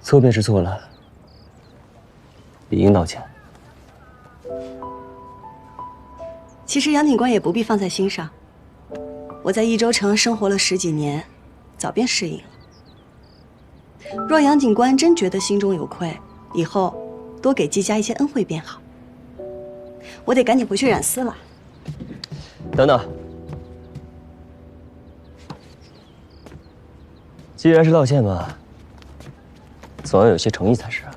错便是错了，理应道歉。其实杨警官也不必放在心上，我在益州城生活了10几年，早便适应了。若杨警官真觉得心中有愧，以后多给姬家一些恩惠便好。我得赶紧回去染丝了。等等，既然是道歉嘛，总要有些诚意才是啊。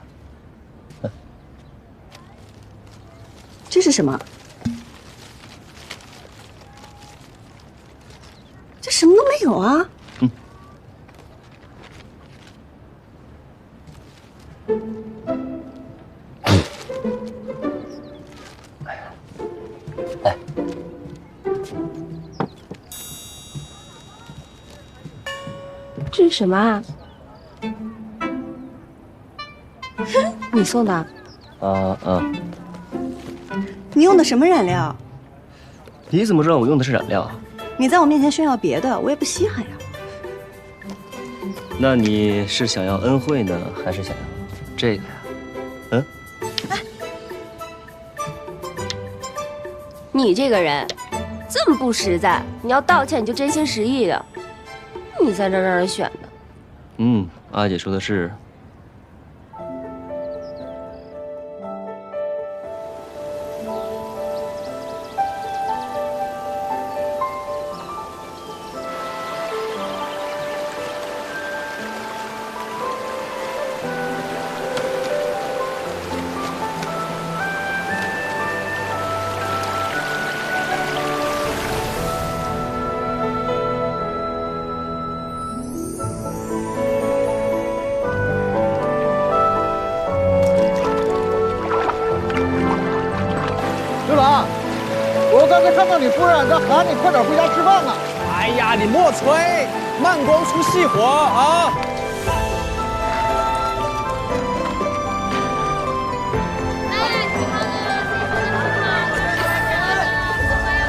这是什么？这什么都没有啊！来，这是什么啊？你送的？你用的什么染料？你怎么知道我用的是染料？你在我面前炫耀别的，我也不稀罕呀。那你是想要恩惠呢，还是想要这个呀？嗯？你这个人这么不实在，你要道歉你就真心实意的。你在这让人选的。阿姐说的是。刘郎，我刚才看到你夫人在喊你快点回家吃饭呢。哎呀，你莫催，慢光出细活啊！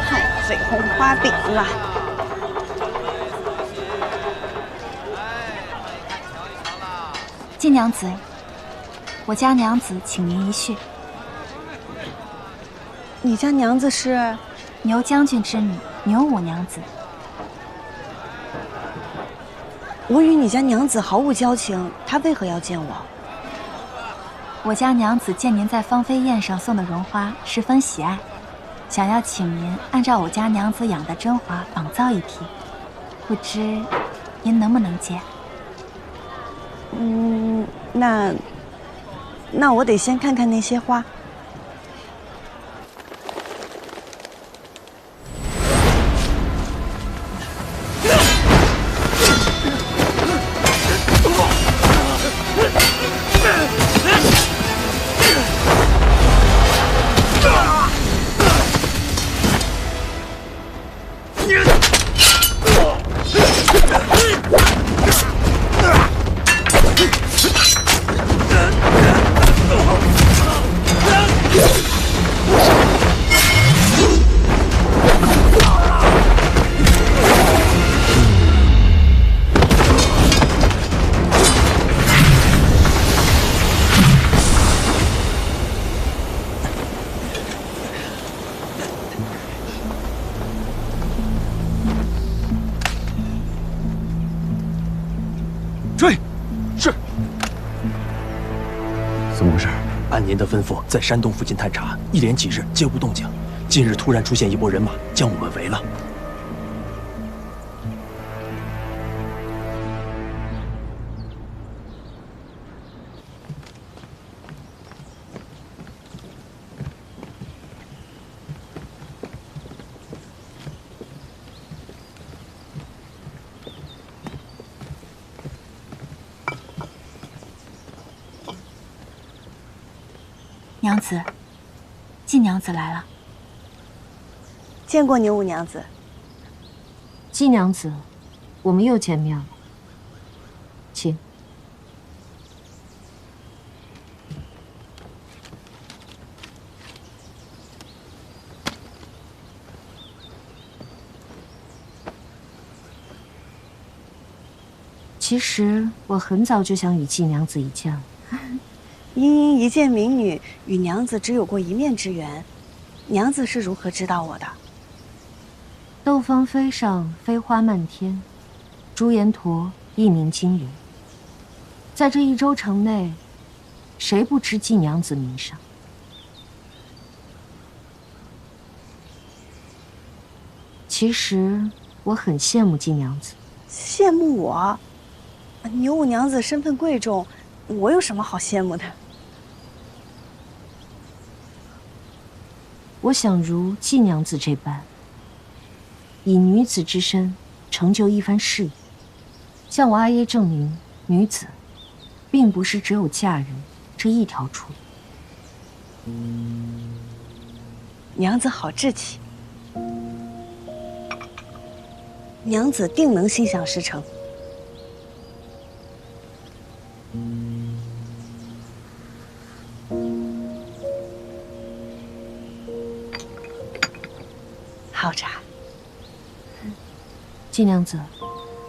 太费红花饼了。季娘子，我家娘子请您一叙。你家娘子是牛将军之女，牛五娘子。我与你家娘子毫无交情，她为何要见我？我家娘子见您在芳菲宴上送的绒花，十分喜爱，想要请您按照我家娘子养的真花仿造一批，不知您能不能接？那我得先看看那些花。追！是。怎么回事？按您的吩咐，在山洞附近探查，一连几日皆无动静。近日突然出现一拨人马，将我们围了。娘子，季娘子来了。见过牛五娘子。季娘子，我们又见面了，请。其实我很早就想与季娘子一见了。茵茵一介民女，与娘子只有过一面之缘，娘子是如何知道我的？斗芳妃上飞花漫天，朱颜驼一鸣惊人。在这一州城内，谁不知季娘子名声？其实我很羡慕季娘子。羡慕我？牛五娘子身份贵重，我有什么好羡慕的？我想如季娘子这般，以女子之身成就一番事业，向我阿耶证明，女子并不是只有嫁人这一条出路。娘子好志气，娘子定能心想事成。好茶。季娘子，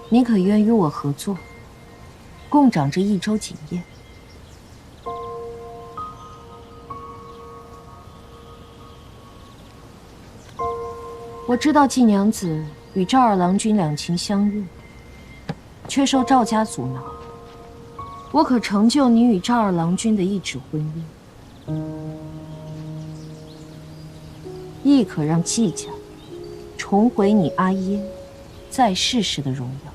你可愿与我合作，共掌这一州锦业？我知道季娘子与赵二郎君两情相悦，却受赵家阻挠。我可成就你与赵二郎君的一纸婚姻，亦可让季家重回你阿耶在世时的荣耀。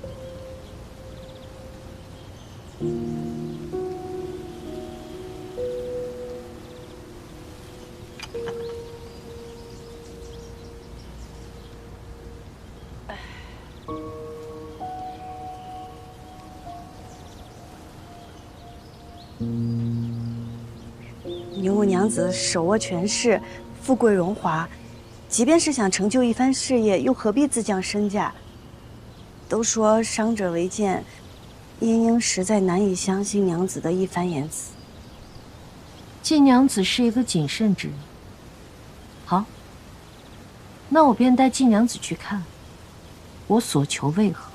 牛五娘子手握权势，富贵荣华，即便是想成就一番事业，又何必自降身价？都说伤者为鉴，茵茵实在难以相信娘子的一番言辞。季娘子是一个谨慎之人。好，那我便带季娘子去看，我所求为何。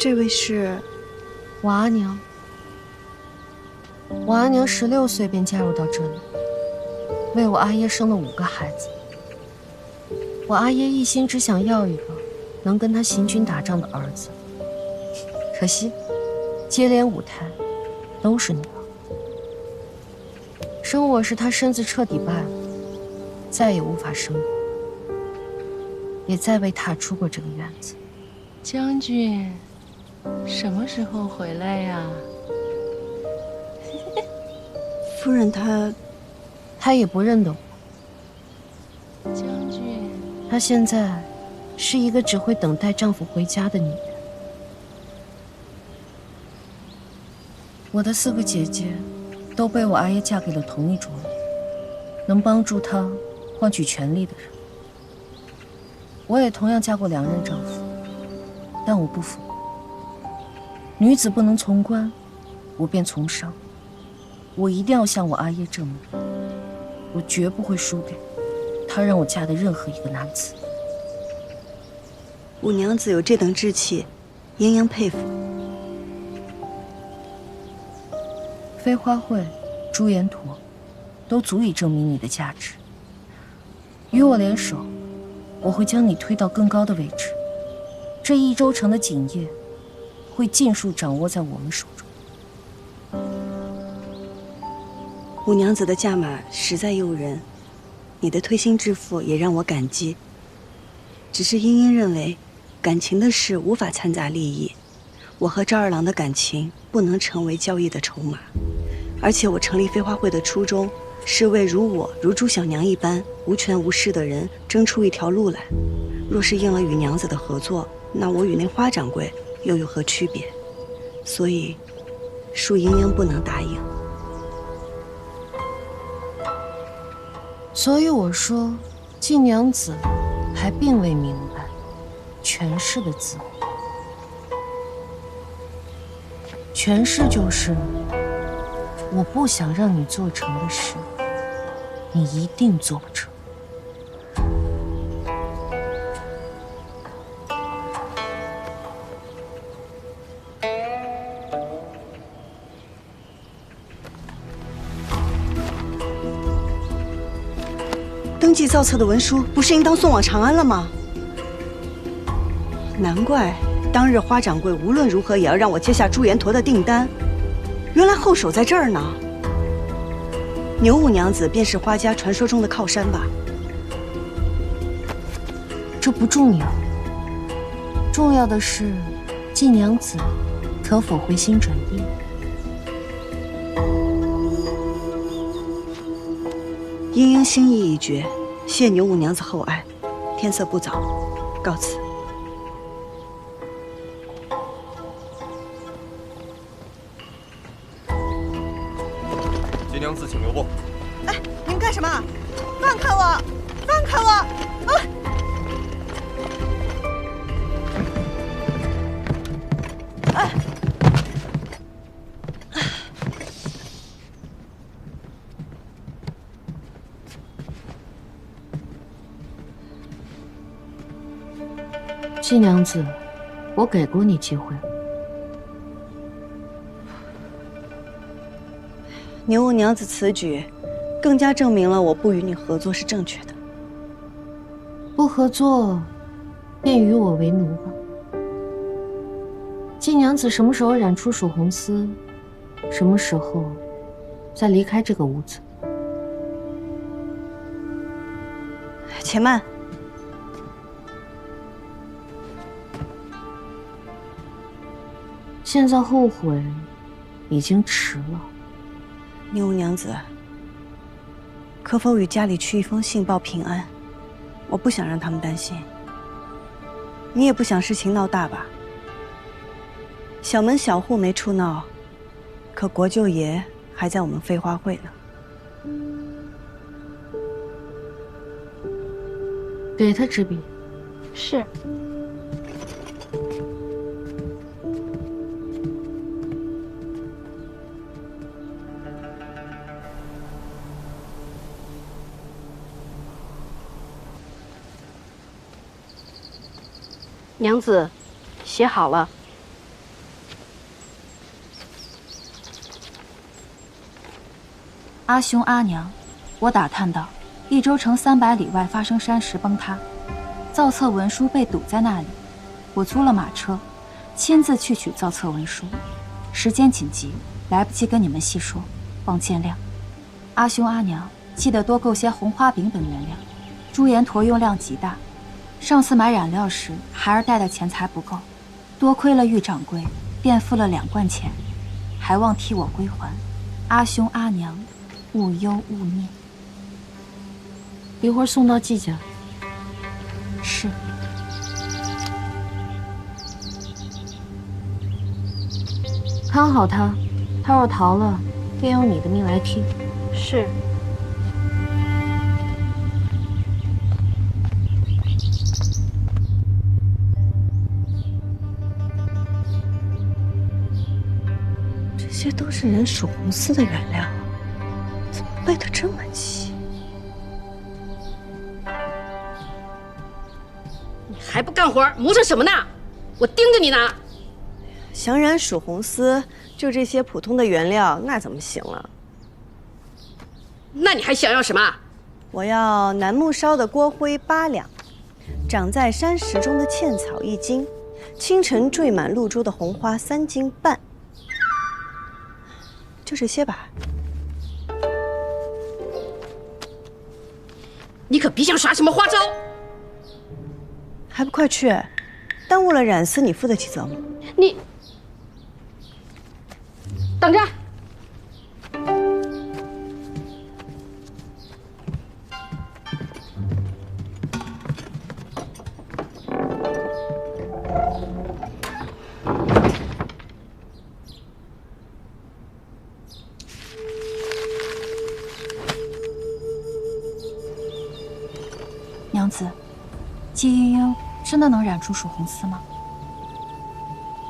这位是我阿娘。我阿娘16岁便嫁入到这里，为我阿耶生了5个孩子。我阿耶一心只想要一个能跟他行军打仗的儿子，可惜接连5胎都是女儿。生我时他身子彻底败了，再也无法生育，也再未踏出过这个院子。将军什么时候回来呀？夫人她也不认得我。将军，她现在是一个只会等待丈夫回家的女人。我的4个姐姐都被我阿耶嫁给了同一种人，能帮助她换取权力的人。我也同样嫁过2任丈夫，但我不服。女子不能从官，我便从商。我一定要向我阿耶证明，我绝不会输给他让我嫁的任何一个男子。五娘子有这等志气，殷殷佩服。飞花会、朱颜驼，都足以证明你的价值。与我联手，我会将你推到更高的位置。这一州城的锦业会尽数掌握在我们手中。五娘子的价码实在诱人，你的推心置腹也让我感激。只是茵茵认为，感情的事无法掺杂利益，我和赵二郎的感情不能成为交易的筹码。而且我成立飞花会的初衷，是为如朱小娘一般无权无势的人争出一条路来。若是应了与娘子的合作，那我与那花掌柜又有何区别？所以，恕茵茵不能答应。所以我说，季娘子还并未明白权势的滋味。权势就是我不想让你做成的事，你一定做不成。登记造册的文书不是应当送往长安了吗？难怪当日花掌柜无论如何也要让我接下朱延陀的订单，原来后手在这儿呢。牛五娘子便是花家传说中的靠山吧？这不重要，重要的是季娘子可否回心转意。莺莺心意已决，谢牛五娘子厚爱。天色不早，告辞。季娘子，请留步。哎，你们干什么？放开我！放开我！啊！哎！季娘子，我给过你机会。牛五娘子此举，更加证明了我不与你合作是正确的。不合作，便与我为奴吧。季娘子什么时候染出曙红丝，什么时候再离开这个屋子。且慢。现在后悔，已经迟了。牛五娘子，可否与家里去一封信报平安？我不想让他们担心。你也不想事情闹大吧？小门小户没处闹，可国舅爷还在我们飞花会呢。给他纸笔。是。娘子，写好了。阿兄阿娘，我打探到，益州城300里外发生山石崩塌，造册文书被堵在那里。我租了马车，亲自去取造册文书。时间紧急，来不及跟你们细说，望见谅。阿兄阿娘，记得多购些红花饼等原料。朱延陀用量极大。上次买染料时，孩儿带的钱财不够，多亏了玉掌柜，便付了2贯钱，还望替我归还。阿兄阿娘，勿忧勿念。一会儿送到季家。是。看好他，他若逃了，便用你的命来替。是。这些都是人属红丝的原料，怎么备得这么齐？你还不干活，磨蹭什么呢？我盯着你呢。想染属红丝，就这些普通的原料，那怎么行了？那你还想要什么？我要楠木烧的锅灰8两，长在山石中的茜草1斤，清晨缀满露珠的红花3斤半。就这些吧。你可别想耍什么花招！还不快去！耽误了染丝，你负得起责吗？你等着！娘子，季莺莺真的能染出曙红丝吗？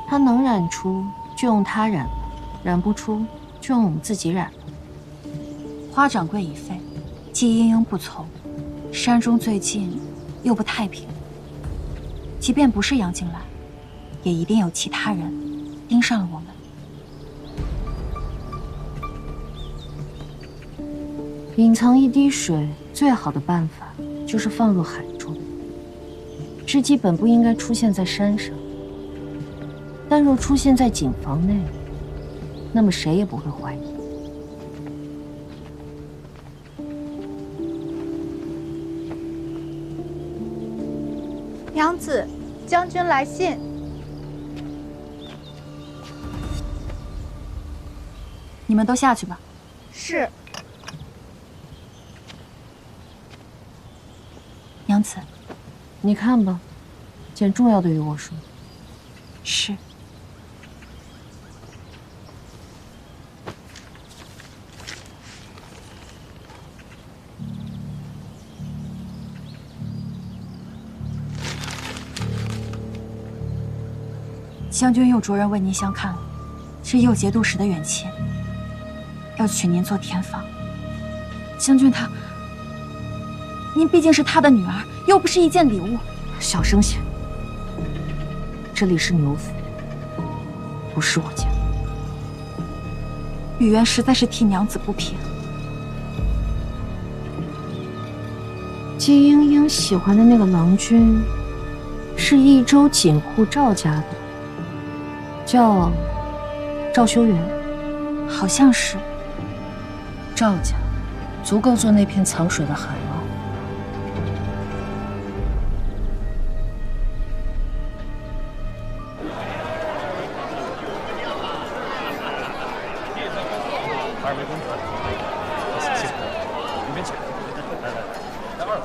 它能染出就用它染了，染不出就用我们自己染了。花掌柜已废，季莺莺不从，山中最近又不太平。即便不是杨静兰，也一定有其他人盯上了我们。隐藏一滴水，最好的办法就是放入海中。知己本不应该出现在山上，但若出现在井房内，那么谁也不会怀疑。娘子，将军来信。你们都下去吧。是。娘子，你看吧，捡重要的与我说。是。将军又着人为您相看了，是右节度使的远亲，要娶您做田房。将军他，您毕竟是他的女儿，又不是一件礼物。小声些，这里是牛府，不是我家。雨渊实在是替娘子不平。季莺莺喜欢的那个郎君，是益州锦户赵家的。叫赵修缘，好像是。赵家足够做那片藏水的海吗？二位公主，辛苦了，里面请。来，在二楼。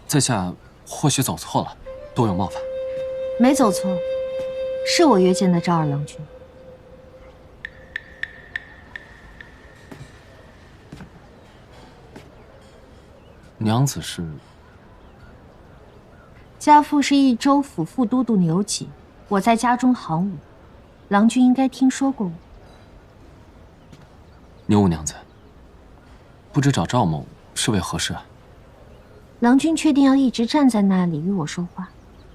在下或许走错了，多有冒犯。没走错，是我约见的赵二郎君。娘子是？家父是益州府副都督牛己，我在家中行伍，郎君应该听说过我。牛五娘子，不知找赵某是为何事啊？郎君确定要一直站在那里与我说话？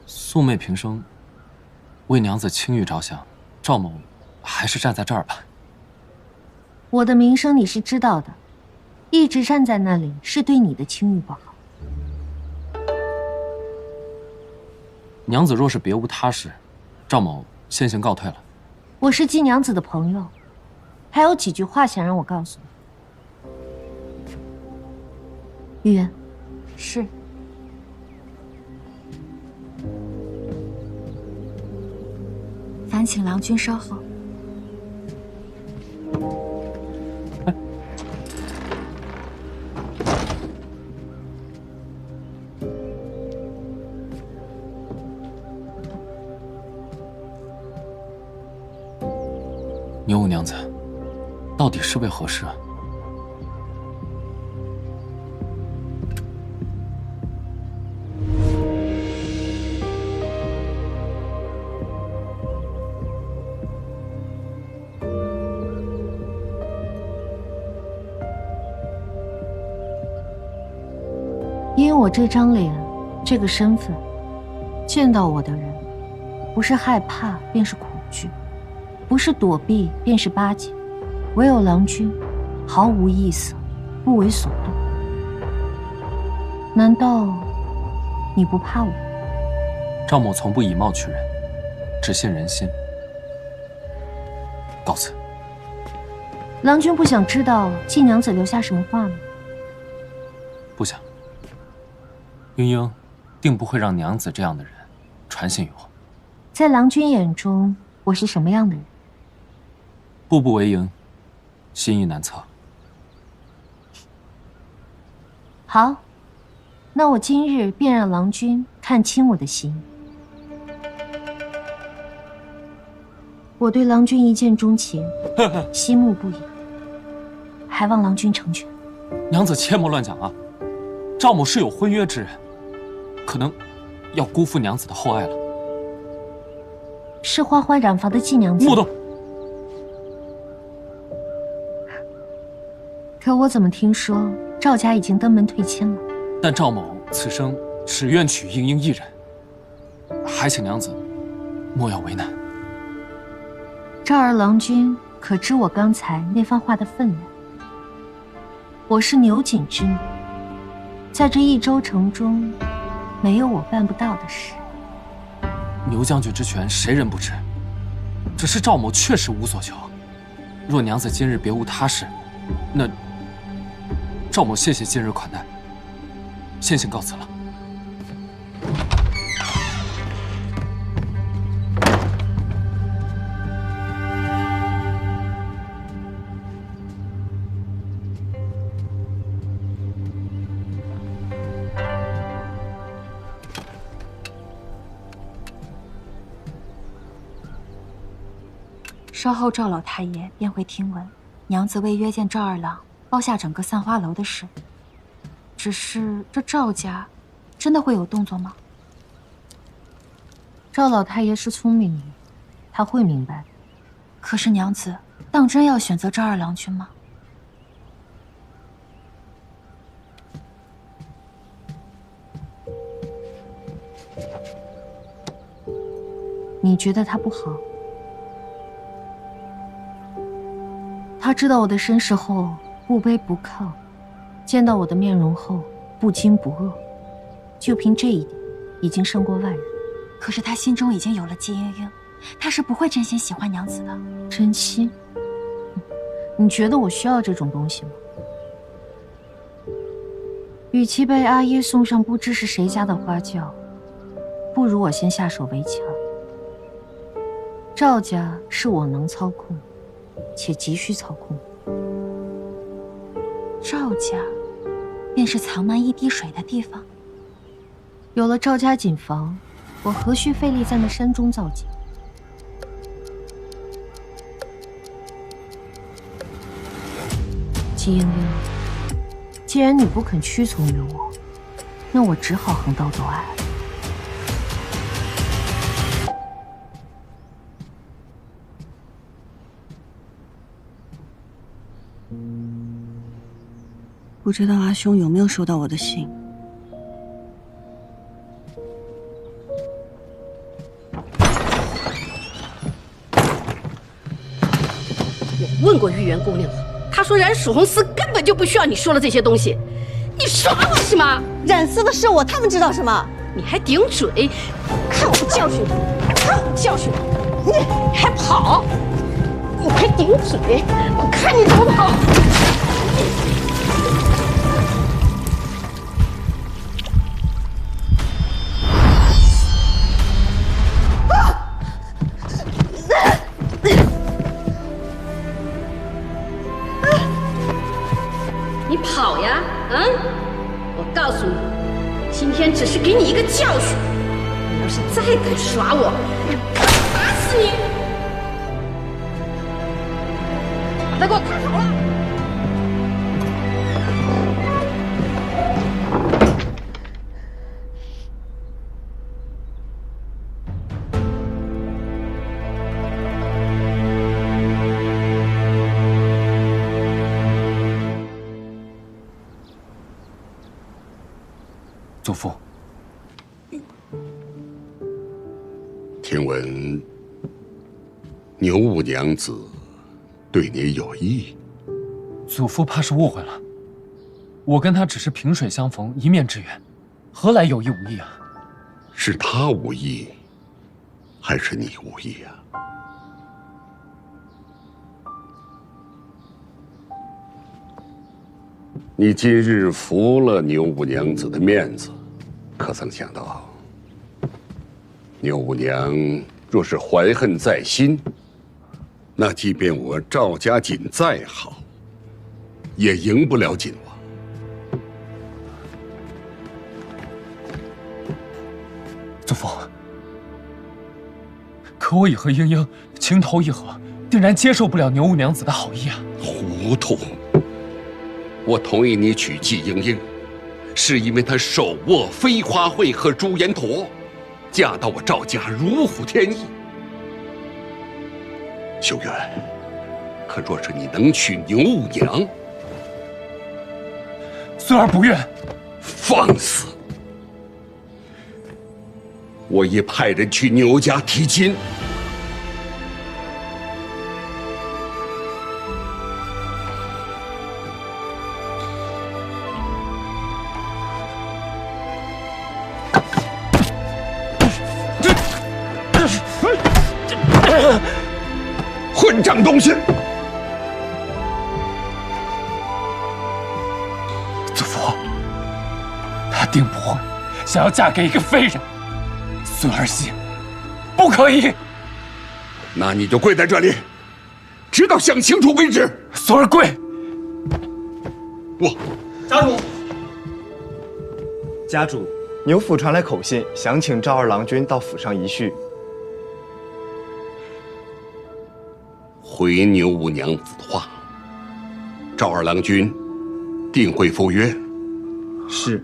素昧平生，为娘子清誉着想，赵某还是站在这儿吧。我的名声你是知道的，一直站在那里是对你的清誉不好。娘子若是别无他事，赵某先行告退了。我是季娘子的朋友，还有几句话想让我告诉你。玉渊。是。烦请郎君稍后。牛五娘子，到底是为何事啊？因为我这张脸，这个身份，见到我的人，不是害怕便是恐惧，不是躲避便是巴结，唯有郎君，毫无异色，不为所动。难道你不怕我？赵某从不以貌取人，只信人心。告辞。郎君不想知道季娘子留下什么话吗？不想。莺莺定不会让娘子这样的人传信于我。在郎君眼中，我是什么样的人？步步为营，心意难测。好，那我今日便让郎君看清我的心。我对郎君一见钟情，惜慕不已，还望郎君成全。娘子切莫乱讲啊！赵某是有婚约之人，可能要辜负娘子的厚爱了。是花花染坊的季娘子。莫动！可我怎么听说赵家已经登门退亲了？但赵某此生只愿娶莺莺一人，还请娘子莫要为难。赵二郎君可知我刚才那番话的分量？我是牛景之女，在这益州城中，没有我办不到的事。牛将军之权，谁人不知？只是赵某确实无所求。若娘子今日别无他事，那赵某谢谢今日款待，先行告辞了。稍后赵老太爷便会听闻娘子为约见赵二郎包下整个散花楼的事。只是这赵家真的会有动作吗？赵老太爷是聪明人，他会明白的。可是娘子当真要选择赵二郎君吗？你觉得他不好？他知道我的身世后不卑不亢，见到我的面容后不惊不恶，就凭这一点已经胜过万人。可是他心中已经有了季莺莺，他是不会真心喜欢娘子的。真心？你觉得我需要这种东西吗？与其被阿耶送上不知是谁家的花轿，不如我先下手为强。赵家是我能操控，且急需操控。赵家便是藏难一滴水的地方。有了赵家锦房，我何须费力在那山中造景？季莺莺，既然你不肯屈从于我，那我只好横刀夺爱了。不知道阿兄有没有收到我的信？我问过玉媛姑娘了，她说染曙红丝根本就不需要你说的这些东西。你耍我是吗？染丝的是我，他们知道什么？你还顶嘴！看我教训你！看我教训你！你还跑！你还顶嘴！我看你怎么跑！你跑呀！我告诉你，今天只是给你一个教训。你要是再敢耍我，我打死你！把他给我看好了！祖父，听闻牛五娘子对你有意，祖父怕是误会了。我跟她只是萍水相逢，一面之缘，何来有意无意啊？是她无意，还是你无意啊？你今日服了牛五娘子的面子，可曾想到，牛五娘若是怀恨在心，那即便我赵家锦再好，也赢不了锦王。可我已和英英情投意合，定然接受不了牛五娘子的好意啊！糊涂！我同意你娶季英英，是因为她手握飞花会和朱颜陀，嫁到我赵家如虎添翼。秀媛，可若是你能娶牛五娘，孙儿不愿。放肆！我已派人去牛家提亲。混账东西！祖父，她定不会想要嫁给一个废人。孙儿信，不可以。那你就跪在这里，直到想清楚为止。孙儿跪。我，家主，家主，牛府传来口信，想请赵二郎君到府上一叙。回牛五娘子的话，赵二郎君定会赴约。是。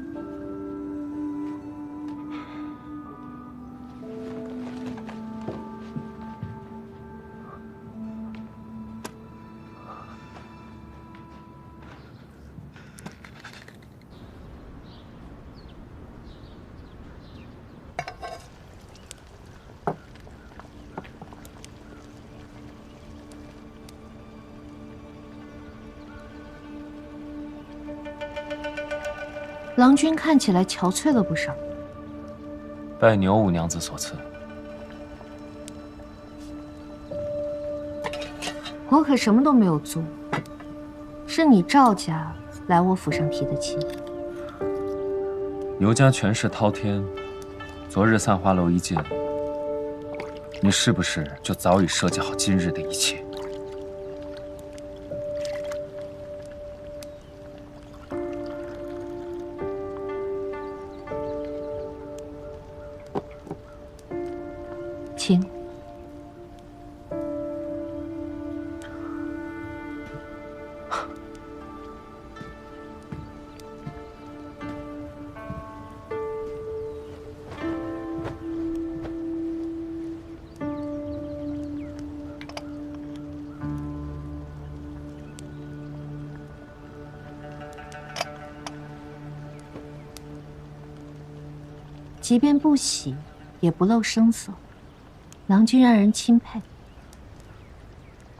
郎君看起来憔悴了不少。拜牛五娘子所赐。我可什么都没有做，是你赵家来我府上提的亲。牛家权势滔天，昨日散花楼一见，你是不是就早已设计好今日的一切？请。即便不喜，也不露声色。郎君让人钦佩。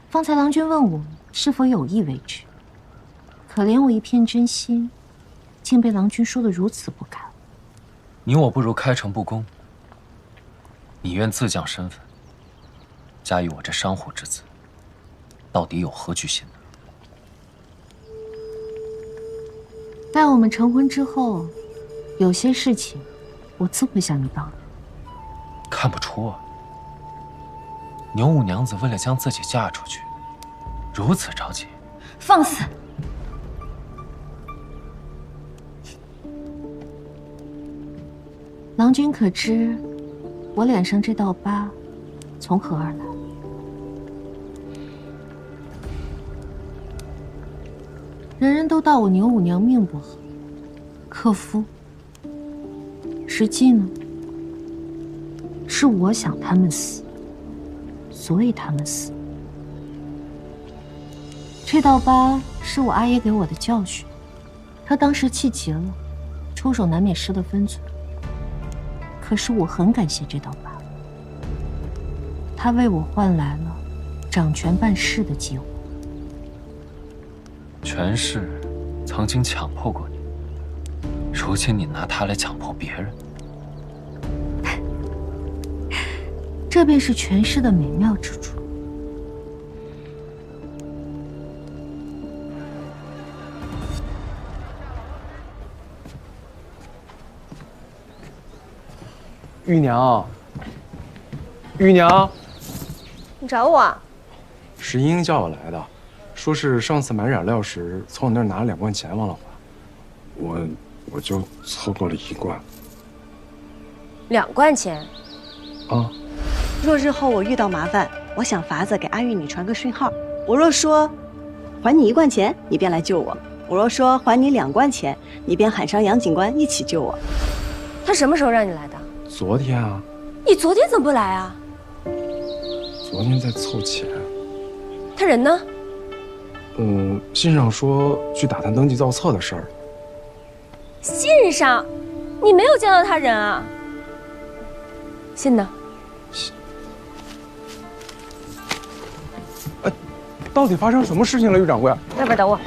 方才郎君问我是否有意为之，可怜我一片真心，竟被郎君说得如此不堪。你我不如开诚布公。你愿自降身份，加于我这商户之子，到底有何居心呢？待我们成婚之后，有些事情我自会向你帮的。看不出啊。牛五娘子为了将自己嫁出去，如此着急。放肆！郎君可知，我脸上这道疤从何而来？人人都道我牛五娘命不好，克夫。实际呢，是我想他们死。所以他们死。这道疤是我阿爷给我的教训，他当时气急了，出手难免失了分寸。可是我很感谢这道疤，他为我换来了掌权办事的机会。权势曾经强迫过你，如今你拿它来强迫别人。这便是权势的美妙之处。玉娘，玉娘，你找我？是英英叫我来的，说是上次买染料时从我那儿拿了2罐钱忘了还，我就凑够了1罐。2罐钱？啊。若日后我遇到麻烦，我想法子给阿玉你传个讯号。我若说还你1贯钱，你便来救我；我若说还你2贯钱，你便喊上杨警官一起救我。他什么时候让你来的？昨天啊。你昨天怎么不来啊？昨天在凑钱。他人呢？信上说去打探登记造册的事儿。信上，你没有见到他人啊？信呢？到底发生什么事情了，于掌柜？外边等我。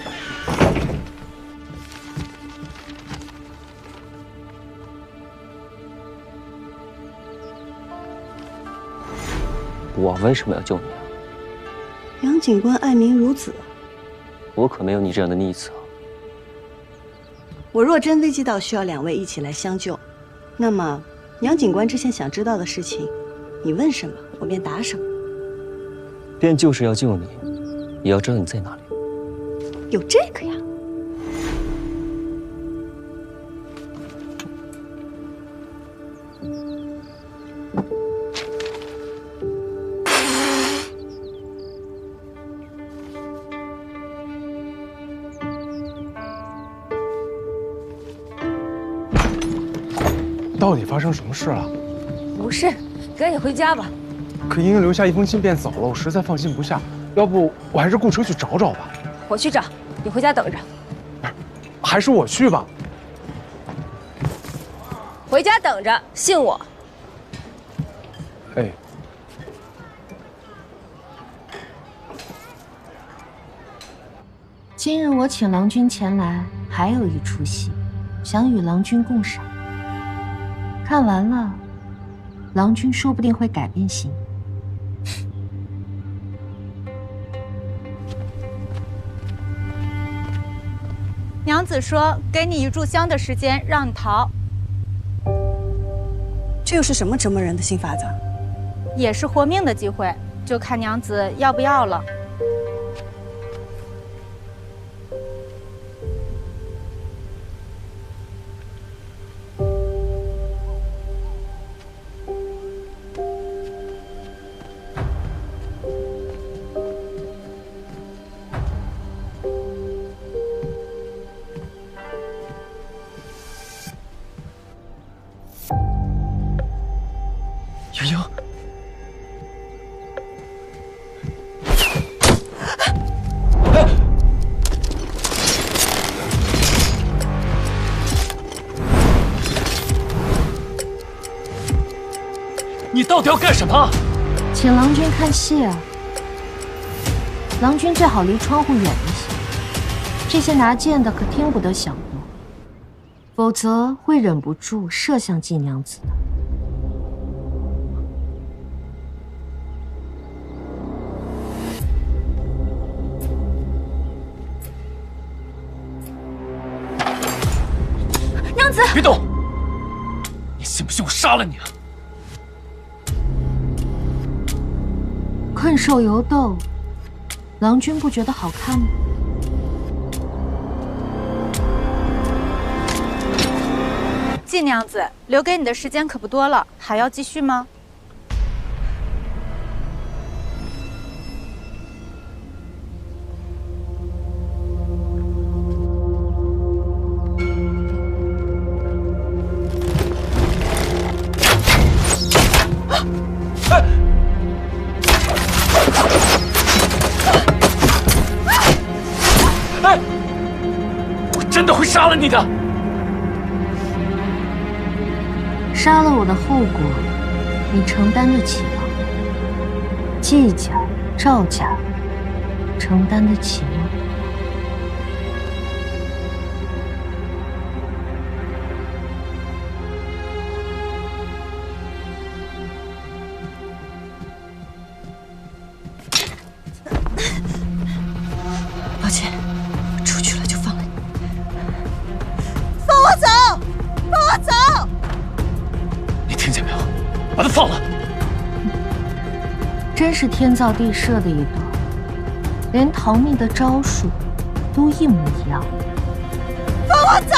我为什么要救你啊？杨警官爱民如子，我可没有你这样的逆子啊。我若真危机到需要2位一起来相救，那么杨警官之前想知道的事情，你问什么，我便答什么。便就是要救你，也要知道你在哪里。有这个呀？到底发生什么事了？无事，赶紧回家吧。可莹莹留下一封信便走了，我实在放心不下。要不我还是雇车去找找吧。我去找，你回家等着。还是我去吧。回家等着，信我。哎。今日我请郎君前来，还有一出戏，想与郎君共赏。看完了，郎君说不定会改变心意。娘子说：“给你1炷香的时间，让你逃。”这又是什么折磨人的新法子？也是活命的机会，就看娘子要不要了。莹莹，你到底要干什么？请郎君看戏啊！郎君最好离窗户远一些，这些拿剑的可听不得响动，否则会忍不住射向季娘子的。娘子，别动！你信不信我杀了你啊？困兽犹斗，郎君不觉得好看吗？季娘子，留给你的时间可不多了，还要继续吗？真的会杀了你的！杀了我的后果，你承担得起吗？季家、赵家，承担得起吗？抱歉，出去了就放了你。放我走！放我走！你听见没有？把他放了！真是天造地设的一对，连逃命的招数都一模一样。放我走！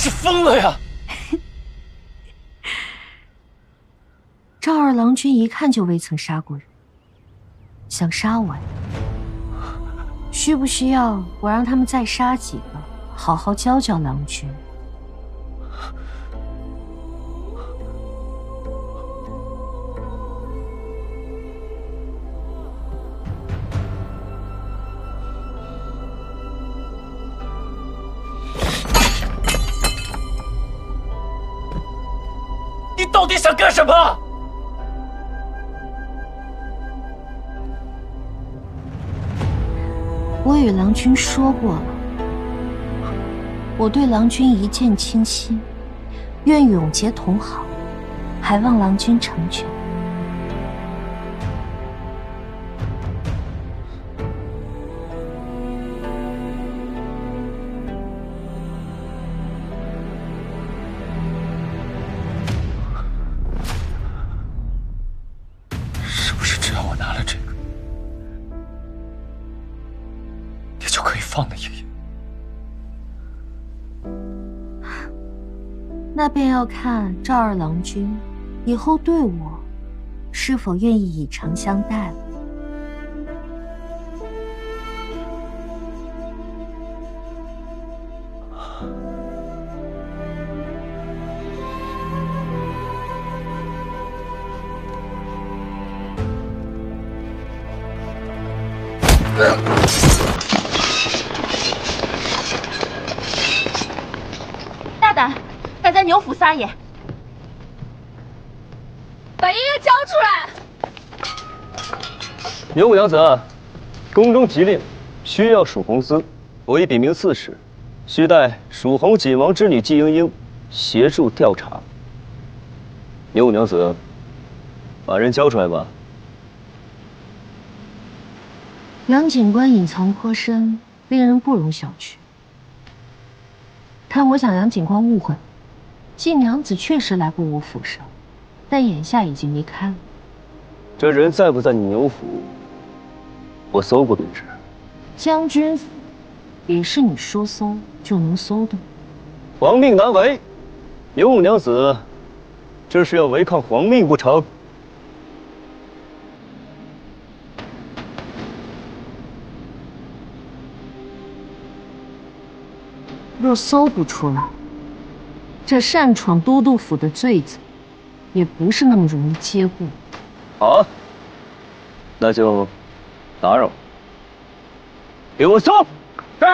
是疯了呀！赵二郎君一看就未曾杀过人，想杀我呀？需不需要我让他们再杀几个，好好教教郎君？你到底想干什么？我与郎君说过了，我对郎君一见倾心，愿永结同好，还望郎君成全。是不是只要我拿了这个，你就可以放了爷爷？那便要看赵二郎君以后对我是否愿意以诚相待了。大胆，敢在牛府撒野！把爷爷交出来！牛五娘子，宫中急令，需要蜀红司，我已禀明刺史，需待蜀红锦王之女季莺莺协助调查。牛五娘子，把人交出来吧。杨警官隐藏颇深，令人不容小觑。但我想杨警官误会，季娘子确实来过我府上，但眼下已经离开了。这人在不在你牛府，我搜过便知。将军府也是你说搜就能搜的。皇命难违，牛五娘子，这是要违抗皇命不成？若搜不出来，这擅闯都督府的罪责，也不是那么容易接过。好啊，那就打扰。给我搜！是。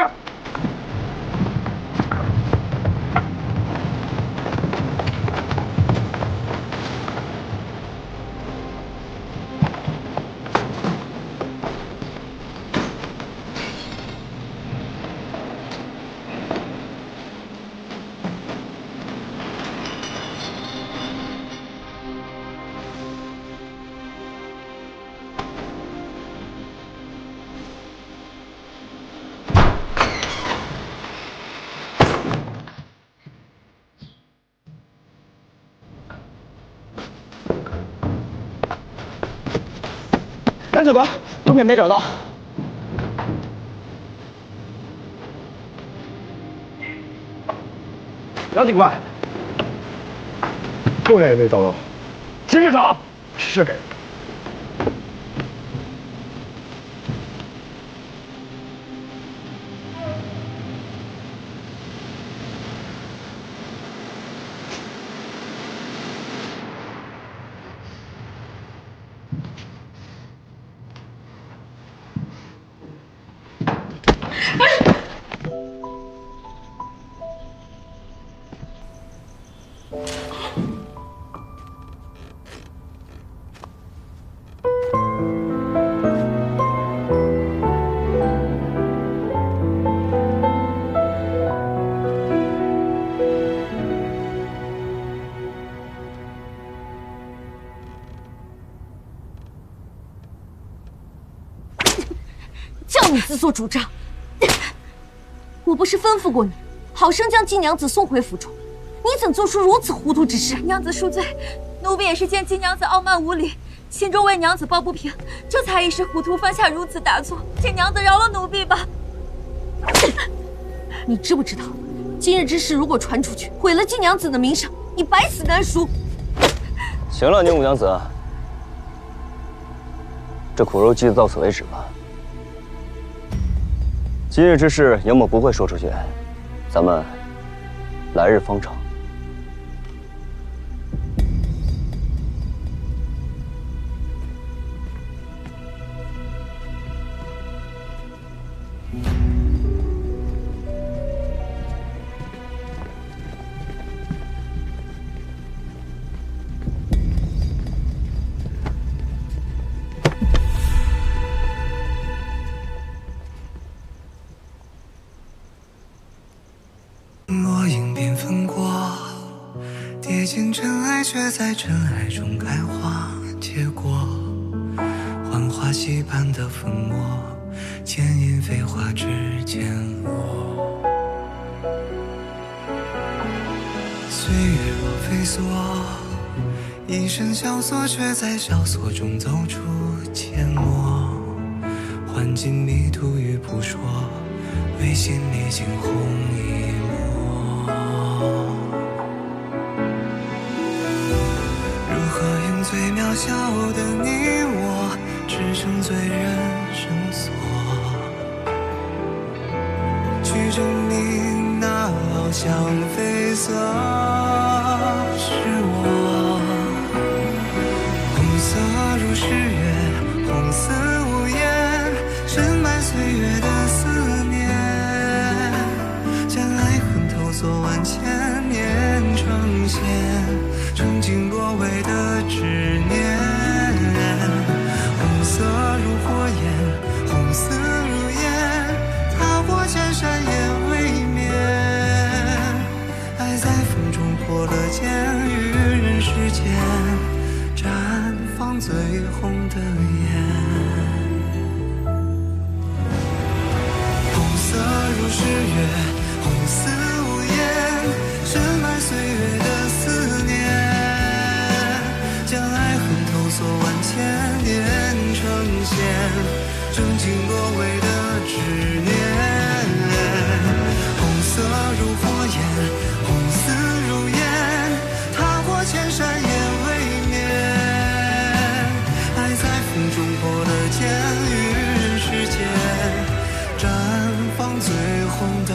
杨警官，东面没找到。杨警官，东面也没找到。继续找。是给。叫你自作主张！我不是吩咐过你，好生将季娘子送回府中，你怎做出如此糊涂之事？娘子恕罪，奴婢也是见季娘子傲慢无礼，心中为娘子抱不平，这才一时糊涂犯下如此大错，请娘子饶了奴婢吧。你知不知道，今日之事如果传出去，毁了季娘子的名声，你百死难赎。行了，宁武娘子，这苦肉计就到此为止吧。今日之事，杨某不会说出去，咱们来日方长。落英缤纷过，跌进尘埃，却在尘埃中开花结果。幻化戏般的粉墨，剑影飞花指尖落。岁月若飞梭，一身萧索，却在萧索中走出阡陌。幻境迷途与扑朔，为心里惊鸿一抹。如何用最渺小的你我支撑最人生锁，去证明那翱翔绯色是我。红色如诗月，红丝无言，深埋岁月的思念，将爱恨透锁万千年成线，曾经落尾的执念。红色如火焰，红丝如烟，踏过千山也未眠。爱在风中破了茧，于人世间绽放最红的颜。红色如诗月，红丝无言，深埋岁月的思念，将爱恨透锁万千年成线，挣尽落尾的执念。红色如火焰，红丝如烟，踏过千山也未眠。爱在风中破了茧，于人世间绽放最红的